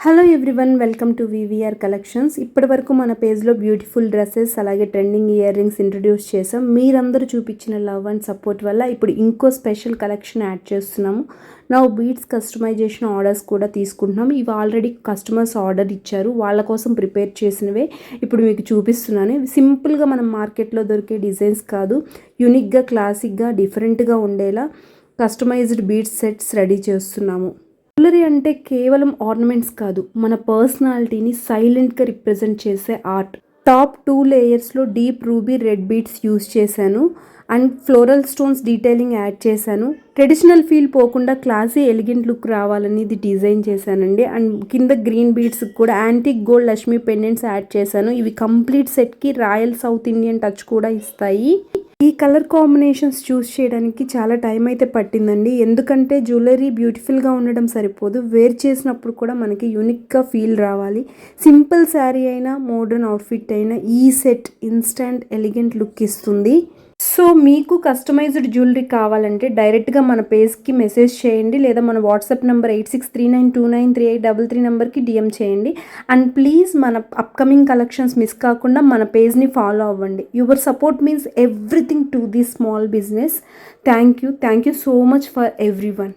Hello everyone, welcome to VVR collections. ఇప్పటి వరకు మన పేజ్లో బ్యూటిఫుల్ డ్రెస్సెస్ అలాగే ట్రెండింగ్ ఇయర్ రింగ్స్ ఇంట్రడ్యూస్ చేసాం. మీరందరూ చూపించిన లవ్ అండ్ సపోర్ట్ వల్ల ఇప్పుడు ఇంకో స్పెషల్ కలెక్షన్ యాడ్ చేస్తున్నాము. నా బీడ్స్ కస్టమైజేషన్ ఆర్డర్స్ కూడా తీసుకుంటున్నాము. ఇవి ఆల్రెడీ కస్టమర్స్ ఆర్డర్ ఇచ్చారు, వాళ్ళ కోసం ప్రిపేర్ చేసినవే ఇప్పుడు మీకు చూపిస్తున్నాను. సింపుల్గా మనం మార్కెట్లో దొరికే డిజైన్స్ కాదు, యూనిక్గా క్లాసిక్గా డిఫరెంట్గా ఉండేలా కస్టమైజ్డ్ బీడ్స్ సెట్స్ రెడీ చేస్తున్నాము. జ్యువెలరీ అంటే కేవలం ఆర్నమెంట్స్ కాదు, మన పర్సనాలిటీని సైలెంట్గా రిప్రజెంట్ చేసే ఆర్ట్. టాప్ 2 లేయర్స్లో deep ruby red beads use చేశాను and floral stones detailing add చేశాను. ట్రెడిషనల్ ఫీల్ పోకుండా క్లాసీ ఎలిగెంట్ లుక్ రావాలని ఇది డిజైన్ చేశానండి. అండ్ కింద గ్రీన్ బీడ్స్ కూడా antique gold Lakshmi pendants add చేశాను. ఇవి కంప్లీట్ సెట్కి రాయల్ సౌత్ ఇండియన్ టచ్ కూడా ఇస్తాయి. ఈ కలర్ కాంబినేషన్స్ చూస్ చేయడానికి చాలా టైం అయితే పట్టిందండి, ఎందుకంటే జ్యువెలరీ బ్యూటిఫుల్గా ఉండడం సరిపోదు, వేర్ చేసినప్పుడు కూడా మనకి యూనిక్గా ఫీల్ రావాలి. సింపుల్ శారీ అయినా మోడర్న్ అవుట్ఫిట్ అయినా ఈ సెట్ ఇన్స్టెంట్ ఎలిగెంట్ లుక్ ఇస్తుంది. సో మీకు కస్టమైజ్డ్ జ్యువెలరీ కావాలంటే డైరెక్ట్గా మన పేజ్కి మెసేజ్ చేయండి, లేదా మన వాట్సాప్ నెంబర్ 8639293833 నెంబర్కి డిఎం చేయండి. అండ్ ప్లీజ్ మన అప్కమింగ్ కలెక్షన్స్ మిస్ కాకుండా మన పేజ్ని ఫాలో అవ్వండి. Your support means everything to this small business. Thank you so much for everyone.